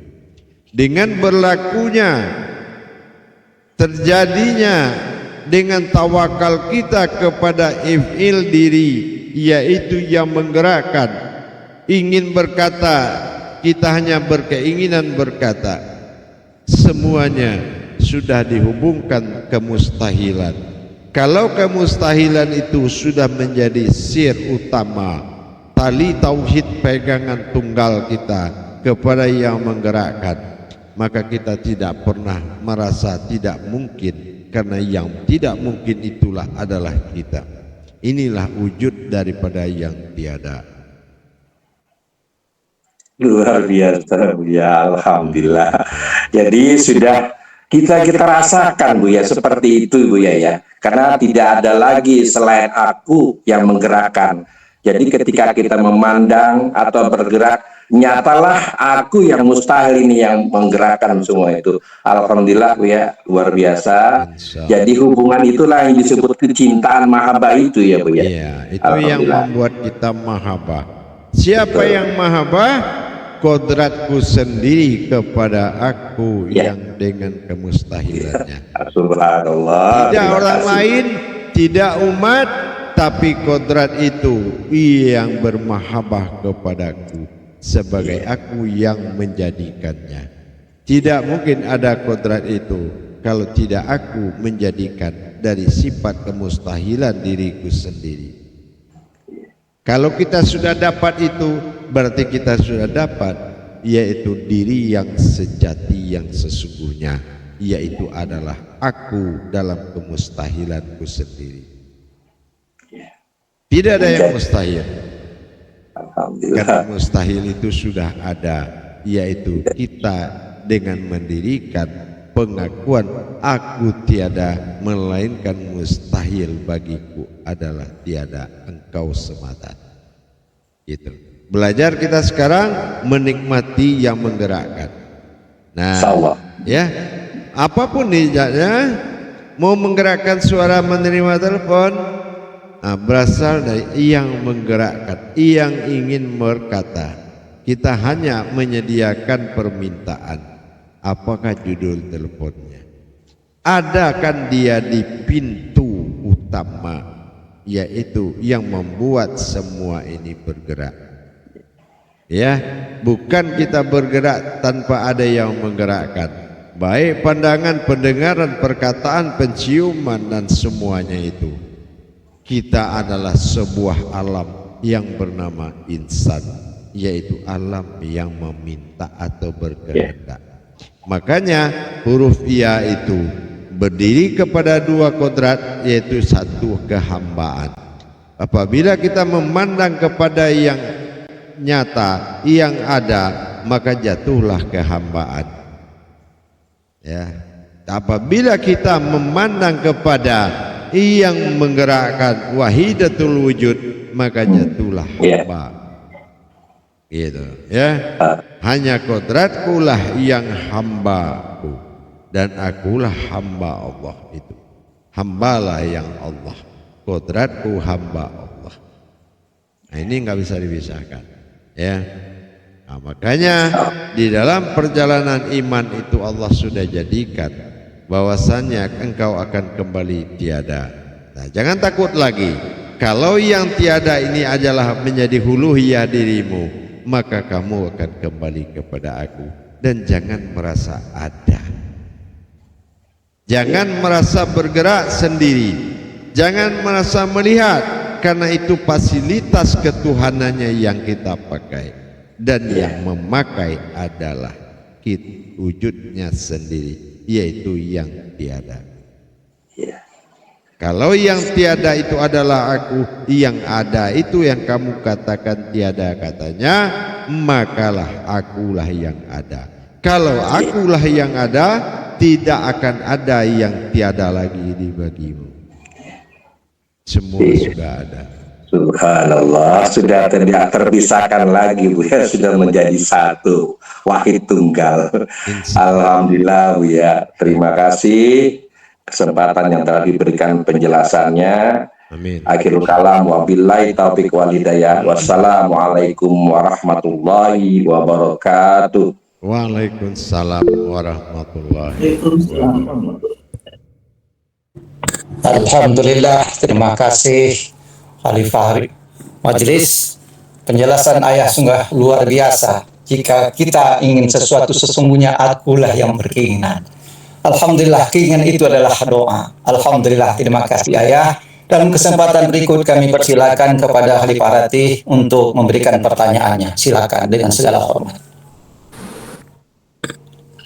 Dengan berlakunya, terjadinya dengan tawakal kita kepada if'il diri, yaitu yang menggerakkan. Ingin berkata, kita hanya berkeinginan berkata, semuanya sudah dihubungkan kemustahilan. Kalau kemustahilan itu sudah menjadi sir utama, tali tauhid pegangan tunggal kita kepada yang menggerakkan, maka kita tidak pernah merasa tidak mungkin, karena yang tidak mungkin itulah adalah kita. Inilah wujud daripada yang tiada. Luar biasa, Bu ya. Alhamdulillah. Jadi sudah kita rasakan, Bu ya, seperti itu, Bu ya. Karena tidak ada lagi selain aku yang menggerakkan. Jadi ketika kita memandang atau bergerak, nyatalah aku yang mustahil ini yang menggerakkan semua itu. Alhamdulillah, Bu ya, luar biasa. Jadi hubungan itulah yang disebut kecintaan mahabbah itu ya, Bu ya. Iya, itu yang membuat kita mahabbah. Siapa yang mahabbah? Kodratku sendiri kepada aku yang dengan kemustahilannya. Subhanallah. Tidak orang lain, tidak umat, tapi kodrat itu yang bermahabbah kepadaku sebagai aku yang menjadikannya. Tidak mungkin ada kodrat itu kalau tidak aku menjadikan dari sifat kemustahilan diriku sendiri. Kalau kita sudah dapat itu, berarti kita sudah dapat, yaitu diri yang sejati yang sesungguhnya, yaitu adalah aku dalam kemustahilanku sendiri. Tidak ada yang mustahil. Karena mustahil itu sudah ada, yaitu kita dengan mendirikan pengakuan aku tiada, melainkan mustahil bagiku adalah tiada, engkau semata. Gitu. Belajar kita sekarang menikmati yang menggerakkan. Nah, ya, apapun niatnya, mau menggerakkan suara menerima telepon, berasal dari yang menggerakkan, yang ingin berkata. Kita hanya menyediakan permintaan. Apakah judul teleponnya? Ada kan dia di pintu utama, yaitu yang membuat semua ini bergerak. Ya, bukan kita bergerak tanpa ada yang menggerakkan. Baik pandangan, pendengaran, perkataan, penciuman dan semuanya itu. Kita adalah sebuah alam yang bernama insan, yaitu alam yang meminta atau berkehendak. Makanya huruf ia itu berdiri kepada dua kodrat, yaitu satu kehambaan. Apabila kita memandang kepada yang nyata, yang ada, maka jatuhlah kehambaan. Ya, apabila kita memandang kepada yang menggerakkan wahidatul wujud, maka jatuhlah hamba. Gitu ya, hanya kodratku lah yang hambaku, dan akulah hamba Allah itu. Hambalah yang Allah, kodratku hamba Allah. Nah, ini nggak bisa dipisahkan, ya. Nah, makanya di dalam perjalanan iman itu Allah sudah jadikan bahwasannya engkau akan kembali tiada. Nah, jangan takut lagi. Kalau yang tiada ini adalah menjadi huluhiyah dirimu, maka kamu akan kembali kepada aku. Dan jangan merasa ada, jangan merasa bergerak sendiri, jangan merasa melihat, karena itu fasilitas ketuhanannya yang kita pakai, dan yang memakai adalah wujudnya sendiri, yaitu yang tiada. Kalau yang tiada itu adalah aku, yang ada itu yang kamu katakan tiada katanya, makalah akulah yang ada. Kalau akulah yang ada, tidak akan ada yang tiada lagi di bagimu. Semua sudah ada. Subhanallah, sudah tidak terpisahkan lagi Bu ya, sudah menjadi satu, wahid tunggal. Alhamdulillah Bu ya, terima kasih kesempatan yang telah diberikan penjelasannya. Amin. Akhirul kalam, wabillahi taufiq wal hidayah. Wassalamualaikum warahmatullahi wabarakatuh. Waalaikumsalam warahmatullahi wabarakatuh. Alhamdulillah, terima kasih Khalifah Majelis. Penjelasan ayah sungguh luar biasa. Jika kita ingin sesuatu, sesungguhnya akulah yang berkeinginan. Alhamdulillah, keinginan itu adalah doa. Alhamdulillah, terima kasih ayah. Dalam kesempatan berikut kami persilakan kepada Khalifah Ratih untuk memberikan pertanyaannya. Silakan dengan segala hormat.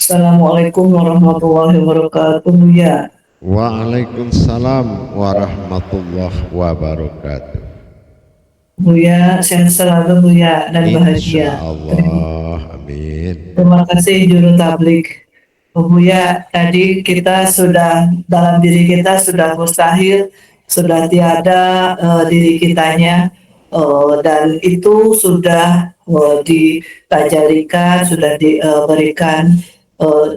Assalamualaikum warahmatullahi wabarakatuh ya. Waalaikumsalam warahmatullahi wabarakatuh. Buya, sehat selalu Buya dan bahagia. Insyaallah, amin. Terima kasih juru tablik. Buya, tadi kita sudah dalam diri kita sudah mustahil, sudah tiada diri kitanya, dan itu sudah ditajalikan, sudah diberikan.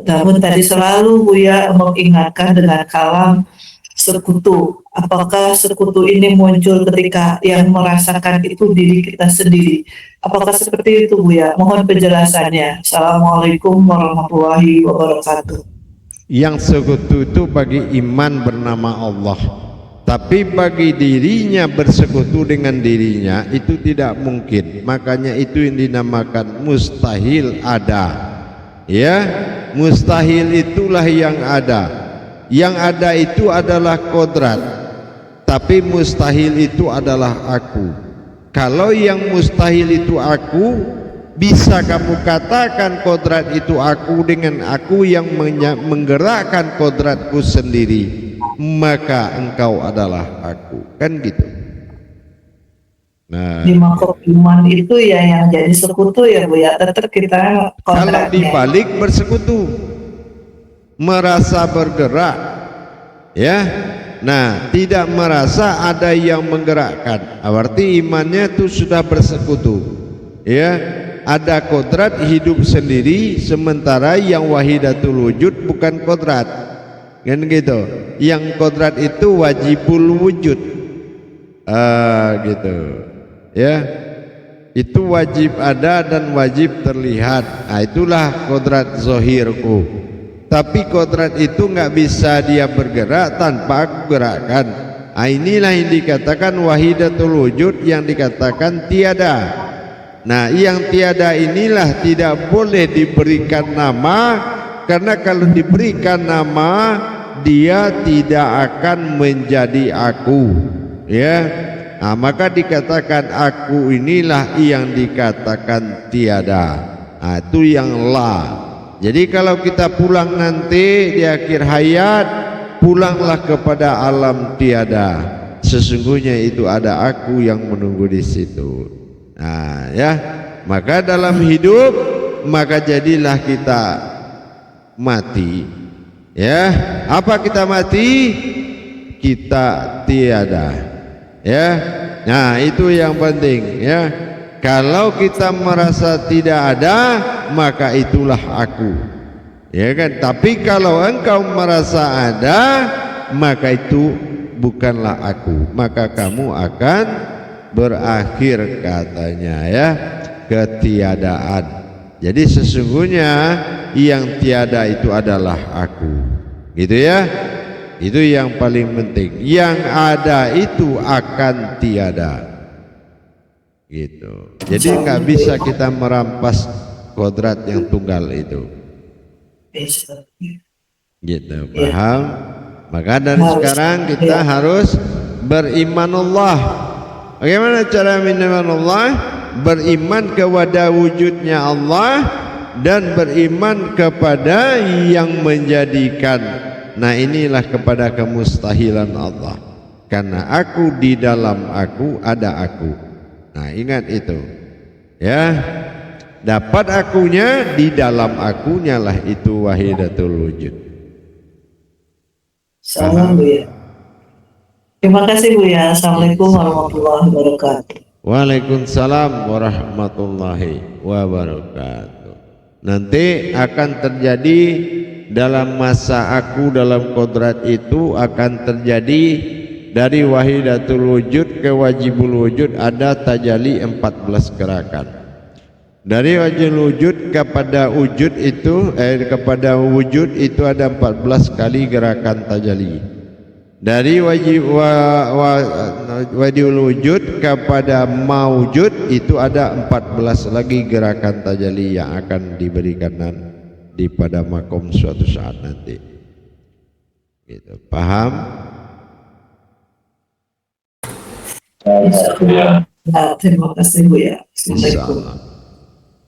Namun tadi selalu Buya mengingatkan dengan kalam sekutu. Apakah sekutu ini muncul ketika yang merasakan itu diri kita sendiri? Apakah seperti itu Buya? Mohon penjelasannya. Assalamualaikum warahmatullahi wabarakatuh. Yang sekutu itu bagi iman bernama Allah, tapi bagi dirinya bersekutu dengan dirinya itu tidak mungkin. Makanya itu yang dinamakan mustahil ada. Ya, mustahil itulah yang ada. Yang ada itu adalah kodrat, tapi mustahil itu adalah aku. Kalau yang mustahil itu aku, bisa kamu katakan kodrat itu aku dengan aku yang menggerakkan kodratku sendiri, maka engkau adalah aku. Kan gitu. Nah, Di makhluk iman itu ya yang jadi sekutu ya Bu ya. Tetap kita kalau kontraknya. dibalik bersekutu, merasa bergerak, ya. Nah, tidak merasa ada yang menggerakkan. Berarti imannya itu sudah bersekutu, ya. Ada kodrat hidup sendiri, sementara yang wahidatul wujud bukan kodrat, kan gitu. Yang kodrat itu wajibul wujud, gitu, ya. Itu wajib ada dan wajib terlihat. Nah, itulah kodrat zohirku. Tapi kodrat itu nggak bisa dia bergerak tanpa aku gerakkan. Nah, inilah yang dikatakan wahidatul wujud, yang dikatakan tiada. Nah, yang tiada inilah tidak boleh diberikan nama, karena kalau diberikan nama dia tidak akan menjadi aku, ya. Nah, maka dikatakan aku inilah yang dikatakan tiada. Nah, itu yang la. Jadi kalau kita pulang nanti di akhir hayat, pulanglah kepada alam tiada. Sesungguhnya itu ada aku yang menunggu di situ. Nah, ya, maka dalam hidup maka jadilah kita mati. Ya, apa kita mati? Kita tiada. Ya, nah itu yang penting. Ya, kalau kita merasa tidak ada, maka itulah aku. Ya kan? Tapi kalau engkau merasa ada, maka itu bukanlah aku. Maka kamu akan berakhir katanya ya, ketiadaan. Jadi sesungguhnya yang tiada itu adalah aku, gitu ya. Itu yang paling penting. Yang ada itu akan tiada, gitu. Jadi nggak bisa kita merampas kodrat yang tunggal itu, gitu. Paham? Maka dari sekarang kita harus berimanullah. Bagaimana cara berimanullah? Beriman kepada wujudnya Allah dan beriman kepada yang menjadikan. Nah, inilah kepada kemustahilan Allah. Karena aku di dalam aku ada aku. Nah, ingat itu. Ya. Dapat akunya di dalam akunya lah, itu wahidatul wujud. Salam Buya. Terima kasih Buya. Assalamualaikum warahmatullahi wabarakatuh. Waalaikumsalam warahmatullahi wabarakatuh. Nanti akan terjadi dalam masa aku dalam kodrat itu akan terjadi dari wahidatul wujud ke wajibul wujud ada tajali 14 gerakan. Dari wajibul wujud kepada wujud itu kepada wujud itu ada 14 kali gerakan tajali. Dari wajibul wujud kepada maujud itu ada 14 lagi gerakan tajali yang akan diberikan di pada makom suatu saat nanti. Gitu. Paham? Ya, terima kasih Buya. Assalamualaikum.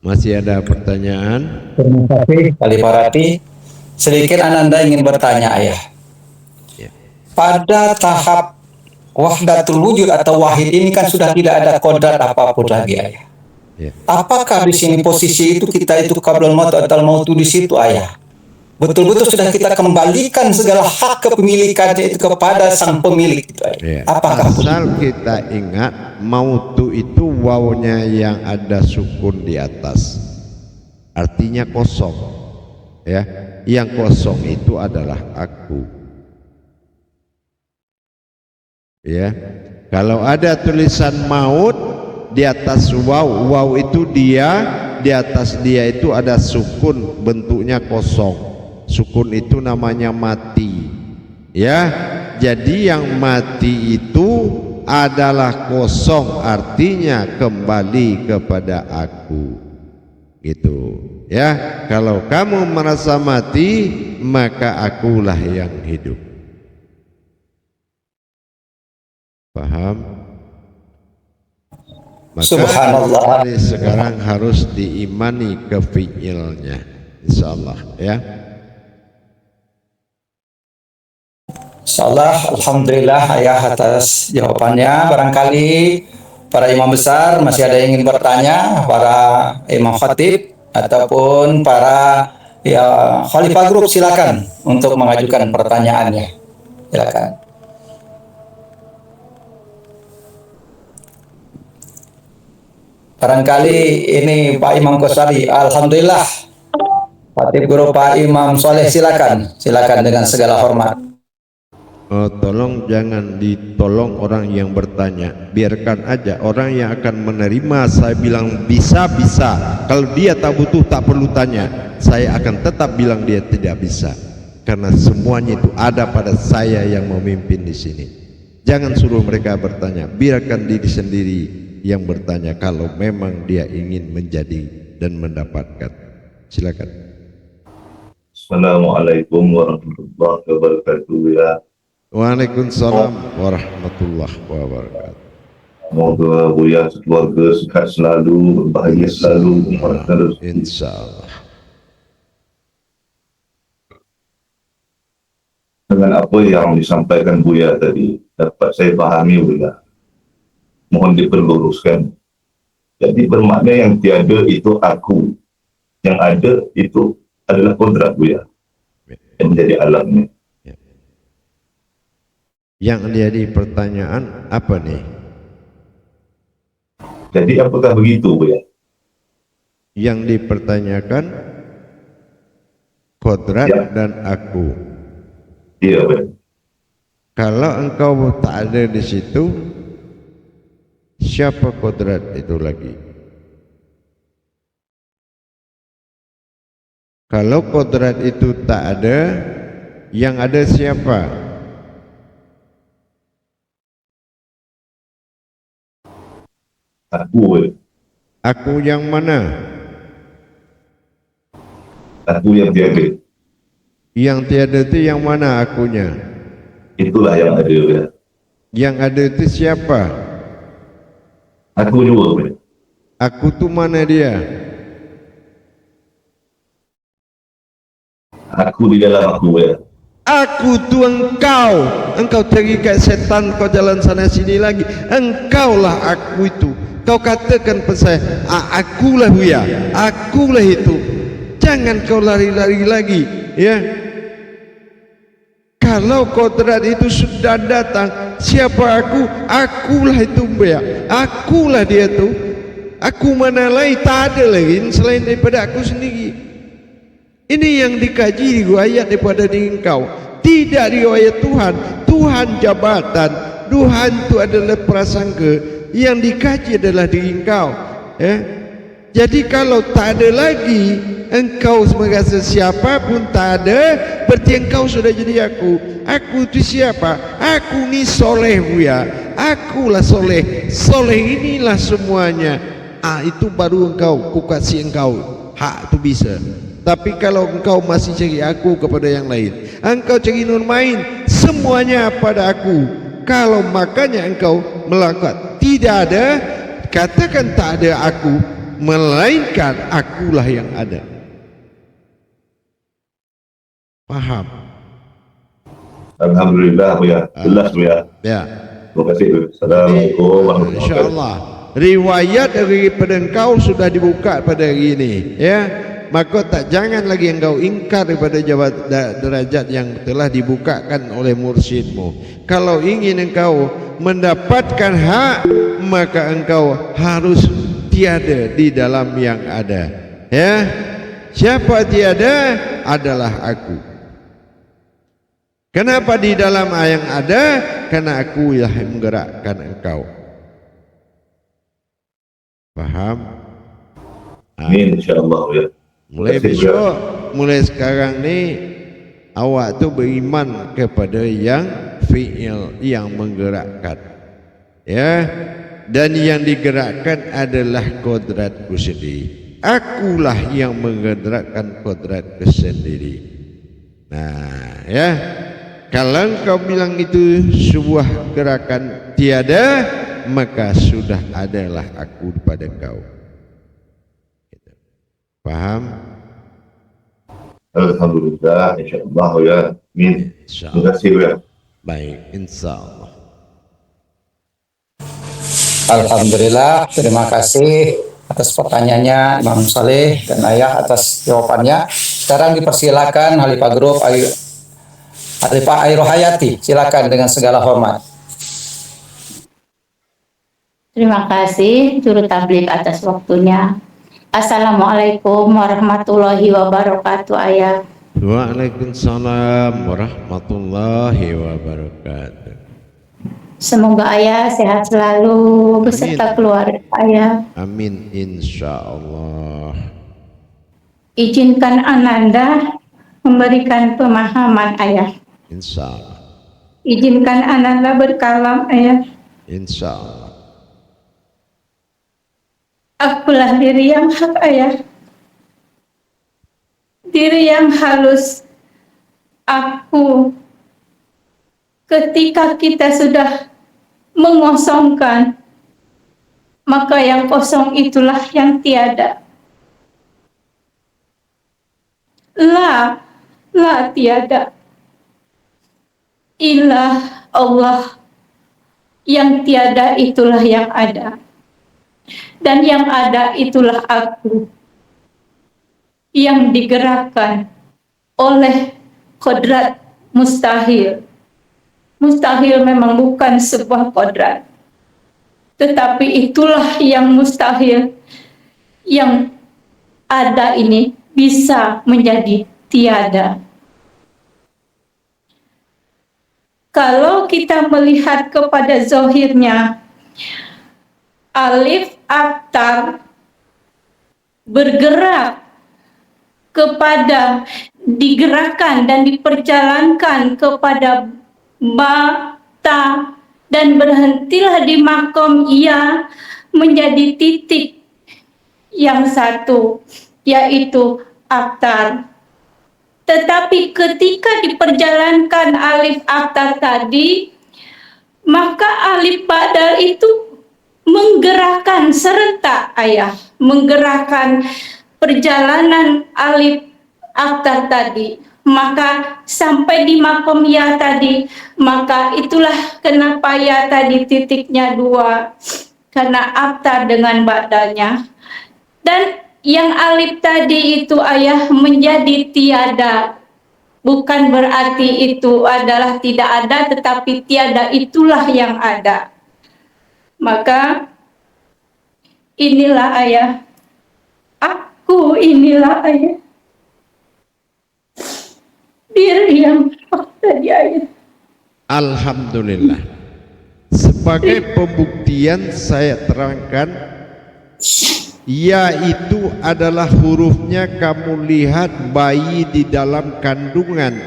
Masih ada pertanyaan? Terima kasih Kali Parati. Sedikit Ananda ingin bertanya ayah. Pada tahap wahdatul wujud atau wahid ini kan sudah tidak ada kodrat apapun lagi ayah. Ya. Apakah di sini posisi itu kita itu qablal maut atau mautu di situ ayah? Betul-betul sudah kita kembalikan segala hak kepemilikannya itu kepada sang pemilik itu ayah. Ya. Apakah asal kita ingat mautu itu wawnya yang ada sukun di atas, artinya kosong. Ya, yang kosong itu adalah aku. Ya, kalau ada tulisan maut di atas waw, waw itu dia, di atas dia itu ada sukun, bentuknya kosong. Sukun itu namanya mati. Ya, jadi yang mati itu adalah kosong, artinya kembali kepada aku. Gitu. Ya, kalau kamu merasa mati, maka akulah yang hidup. Paham? Maka Subhanallah. dari sekarang harus diimani ke fi'ilnya, insyaallah ya. Insyaallah, alhamdulillah ayah atas jawabannya. Barangkali para imam besar masih ada yang ingin bertanya, para imam khatib ataupun para ya khalifah grup, silakan untuk mengajukan pertanyaannya. Silakan. Barangkali ini Pak Imam Qasari. Alhamdulillah. Khatib Guru Pak Imam Soleh, silakan dengan segala hormat. Oh, tolong jangan ditolong orang yang bertanya, biarkan aja orang yang akan menerima. Saya bilang bisa. Kalau dia tak butuh tak perlu tanya, saya akan tetap bilang dia tidak bisa, karena semuanya itu ada pada saya yang memimpin di sini. Jangan suruh mereka bertanya, biarkan diri sendiri yang bertanya kalau memang dia ingin menjadi dan mendapatkan. Silakan. Assalamualaikum warahmatullahi wabarakatuh ya. Waalaikumsalam warahmatullahi wabarakatuh. Semoga Buya keluarga sehat selalu, bahagia selalu, terus. Insyaallah. Dengan apa yang disampaikan Buya tadi, dapat saya pahami Buya. Mohon diperluruskan. Jadi bermakna yang tiada itu aku, yang ada itu adalah kodrat Buya yang menjadi alamnya. Yang jadi pertanyaan apa nih? Jadi apakah begitu Buya? Yang dipertanyakan kodrat Ya. dan aku. Iya Buya. Kalau engkau tak ada di situ, Siapa kodrat itu lagi? Kalau kodrat itu tak ada, yang ada siapa? Aku. Aku yang mana? Aku yang tiada. Yang tiada itu yang mana akunya? Itulah yang ada ya. Yang ada itu siapa? Aku juga. Aku tu mana dia? Aku di dalam aku ya. Aku tu engkau. Engkau terikat setan, kau jalan sana sini lagi. Engkaulah aku itu. Kau katakan pasal akulah Buya, akulah itu. Jangan kau lari-lari lagi, ya. Kalau kodrat itu sudah datang, siapa aku? Akulah itu Buya, akulah dia tu. Aku mana lain, tak ada lagi selain daripada aku sendiri. Ini yang dikaji riwayat daripada diri engkau, tidak riwayat Tuhan. Tuhan jabatan, Tuhan itu adalah prasangka, yang dikaji adalah diri engkau, ya. Jadi kalau tak ada lagi, engkau merasa siapa pun tak ada, berarti engkau sudah jadi aku. Aku itu siapa? Aku ni soleh Buya, akulah soleh. Soleh inilah semuanya. Itu baru engkau, ku kasih engkau hak tu bisa. Tapi kalau engkau masih cari aku kepada yang lain, engkau cari nur main, semuanya pada aku. Kalau makanya engkau melakukan tidak ada, katakan tak ada aku, melainkan akulah yang ada. Paham? Alhamdulillah Buya. Jelas Buya. Ya. Terima kasih. Assalamualaikum warahmatullahi wabarakatuh. InsyaAllah riwayat daripada engkau sudah dibuka pada hari ini, ya. Maka tak jangan lagi engkau ingkar daripada derajat yang telah dibukakan oleh mursyidmu. Kalau ingin engkau mendapatkan hak, maka engkau harus tiada di dalam yang ada, ya. Siapa tiada? Adalah aku. Kenapa di dalam yang ada? Karena aku yang menggerakkan engkau. Paham? Amin insyaallah ya. Mulai besok, mulai sekarang ni awak tu beriman kepada yang fi'il, yang menggerakkan, ya. Dan yang digerakkan adalah kodratku sendiri. Akulah yang menggerakkan kodratku sendiri. Nah, ya. Kalau kau bilang itu sebuah gerakan tiada, maka sudah adalah aku pada kau. Paham? Alhamdulillah insyaallah ya. Amin. Terima kasih ya. Baik, insyaallah. Alhamdulillah, terima kasih atas pertanyaannya Imam Saleh dan Ayah atas jawabannya. Sekarang dipersilakan Halifah Grup Halifah Airohayati, silakan dengan segala hormat. Terima kasih Juru Tabligh atas waktunya. Assalamualaikum warahmatullahi wabarakatuh, Ayah. Waalaikumsalam warahmatullahi wabarakatuh. Semoga Ayah sehat selalu beserta keluarga Ayah. Amin insyaallah. Izinkan Ananda memberikan pemahaman Ayah. Insyaallah. Izinkan Ananda berkalam Ayah. Insyaallah. Akulah diri yang hak Ayah. Diri yang halus. Aku. Ketika kita sudah mengosongkan, maka yang kosong itulah yang tiada. La tiada. Ilah Allah. Yang tiada itulah yang ada. Dan yang ada itulah aku, yang digerakkan oleh kodrat mustahil. Mustahil memang bukan sebuah kodrat, tetapi itulah yang mustahil, yang ada ini bisa menjadi tiada. Kalau kita melihat kepada zahirnya, alif aktar bergerak kepada digerakkan dan diperjalankan kepada ba, ta, dan berhentilah di makom ya menjadi titik yang satu, yaitu aktar. Tetapi ketika diperjalankan alif aktar tadi, maka alif badal itu menggerakkan serentak ayah, menggerakkan perjalanan alif aktar tadi, maka sampai di makom ya tadi, maka itulah kenapa ya tadi titiknya 2, karena aktar dengan badalnya. Dan yang alif tadi itu ayah menjadi tiada, bukan berarti itu adalah tidak ada, tetapi tiada itulah yang ada. Maka inilah ayah, aku inilah ayah, diri yang tadi ayah. Alhamdulillah. Sebagai pembuktian saya terangkan, ya itu adalah hurufnya kamu lihat bayi di dalam kandungan,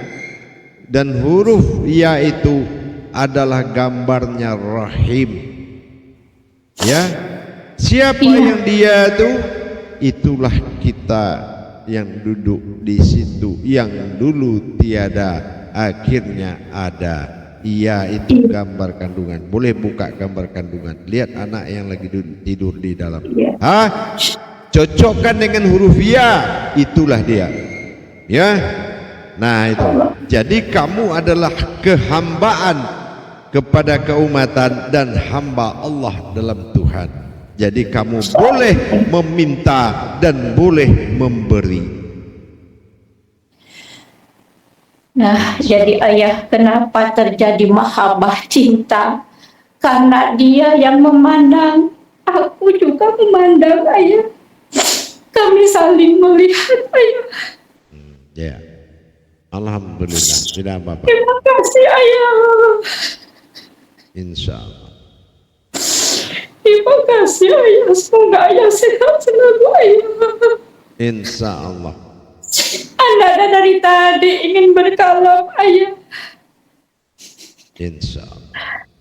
dan huruf ya itu adalah gambarnya rahim. Ya, siapa yang dia itu? Itulah kita yang duduk di situ, yang dulu tiada, akhirnya ada. Iya, itu gambar kandungan. Boleh buka gambar kandungan. Lihat anak yang lagi tidur di dalam. Hah? Cocokkan dengan huruf ya, itulah dia. Ya. Nah, itu. Jadi kamu adalah kehambaan kepada keumatan dan hamba Allah dalam Tuhan. Jadi kamu boleh meminta dan boleh memberi. Nah, jadi ayah, kenapa terjadi mahabbah cinta? Karena dia yang memandang, aku juga memandang ayah. Kami saling melihat ayah. Ya, alhamdulillah, tidak apa-apa. Terima kasih ayah. Insya Allah. Terima kasih ayah. Semoga ayah sehat selalu ayah. Insya Allah. Anda dari tadi ingin berkalam ayah, Insya Allah.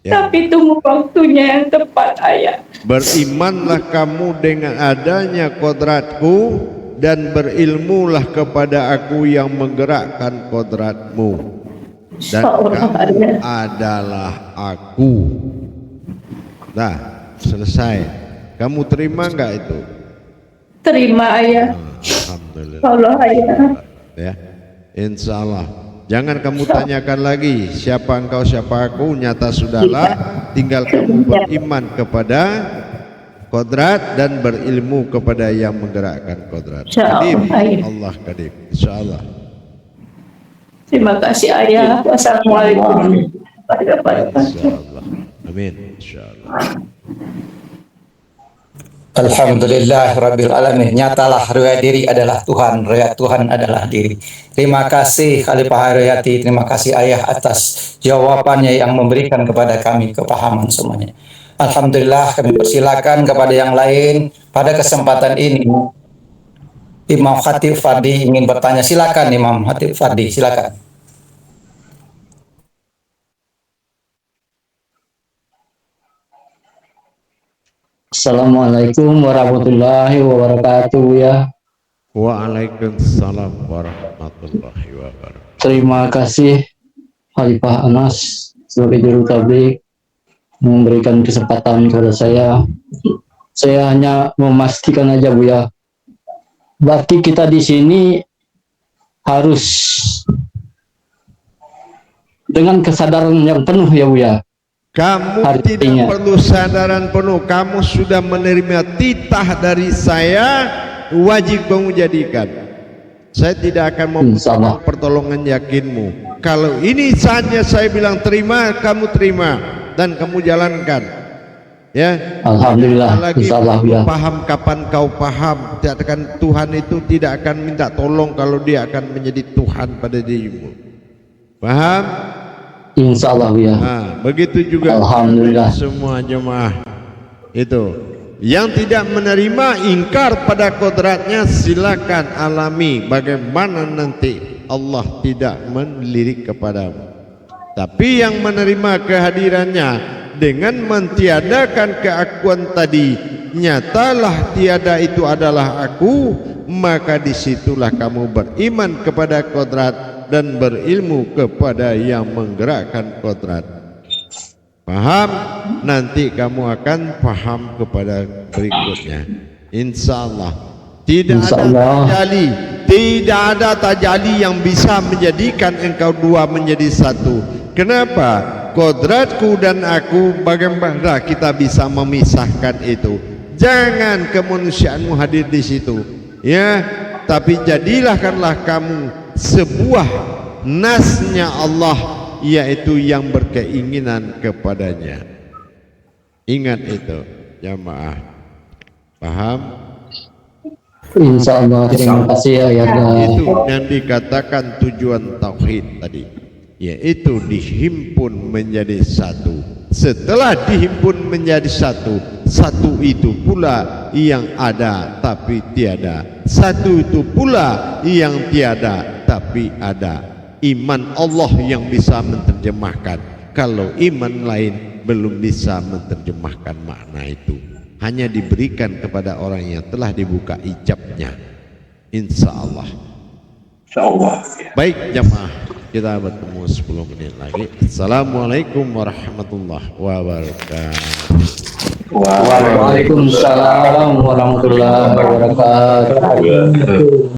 Ya. tapi tunggu waktunya yang tepat ayah. Berimanlah kamu dengan adanya kodratku, dan berilmulah kepada aku yang menggerakkan kodratmu, dan kamu adalah aku. Nah, selesai. Kamu terima enggak itu? Terima ayah. Alhamdulillah. Allah ayah. Ya, insya Allah. Jangan kamu tanyakan lagi siapa engkau, siapa aku. Nyata sudahlah. Tinggal kamu beriman kepada kodrat dan berilmu kepada yang menggerakkan kodrat. Kadim, Allah kadim. Insya Allah. Terima kasih ayah. Wassalamualaikum. Insya Allah. Amin. Insya Allah. Alhamdulillah Rabbil Alamin. Nyatalah riwayat diri adalah Tuhan, riwayat Tuhan adalah diri. Terima kasih Khalifah Haryati, terima kasih ayah atas jawabannya yang memberikan kepada kami kepahaman semuanya. Alhamdulillah, kami persilakan kepada yang lain. Pada kesempatan ini Imam Khatib Fardi ingin bertanya. Silakan Imam Khatib Fardi, silakan. Assalamualaikum warahmatullahi wabarakatuh ya. Waalaikumsalam warahmatullahi wabarakatuh. Terima kasih Khalifah Anas sebagai juru tabligh memberikan kesempatan kepada saya. Saya hanya memastikan aja Bu ya. Berarti kita di sini harus dengan kesadaran yang penuh ya Bu ya. Kamu Artinya, tidak perlu sadaran penuh. Kamu sudah menerima titah dari saya, wajib kamu jadikan. Saya tidak akan membutuhkan pertolongan yakinmu. Kalau ini saja saya bilang terima, kamu terima dan kamu jalankan. Ya. Alhamdulillah. Insyaallah Ya. Paham kapan kau paham. Katakan Tuhan itu tidak akan minta tolong kalau dia akan menjadi Tuhan pada dirimu. Paham? Insya Allah ya. Nah, begitu juga Alhamdulillah. semua jemaah itu Yang tidak menerima, ingkar pada kodratnya, silakan alami bagaimana nanti Allah tidak melirik kepadamu. Tapi yang menerima kehadirannya dengan mentiadakan keakuan tadi, nyatalah tiada itu adalah aku, maka disitulah kamu beriman kepada kodrat dan berilmu kepada yang menggerakkan kodrat. Paham? Nanti kamu akan paham kepada berikutnya. Insyaallah. Tidak ada tajali, tidak ada tajali yang bisa menjadikan engkau dua menjadi satu. Kenapa? Kodratku dan aku, bagaimana kita bisa memisahkan itu? Jangan kemanusiaanmu hadir di situ, ya. Tapi jadilahkanlah kamu sebuah nasnya Allah, yaitu yang berkeinginan kepadanya. Ingat itu, jamaah. Paham? Insya Allah. Terima kasih ayatnya. Itu yang dikatakan tujuan tauhid tadi, yaitu dihimpun menjadi satu. Setelah dihimpun menjadi satu, satu itu pula yang ada tapi tiada, satu itu pula yang tiada tapi ada. Iman Allah yang bisa menerjemahkan, kalau iman lain belum bisa menerjemahkan makna itu. Hanya diberikan kepada orang yang telah dibuka ijabnya. Insyaallah. Insyaallah. Baik jamaah, kita bertemu 10 menit lagi. Assalamualaikum warahmatullahi wabarakatuh. Waalaikumsalam warahmatullahi wabarakatuh.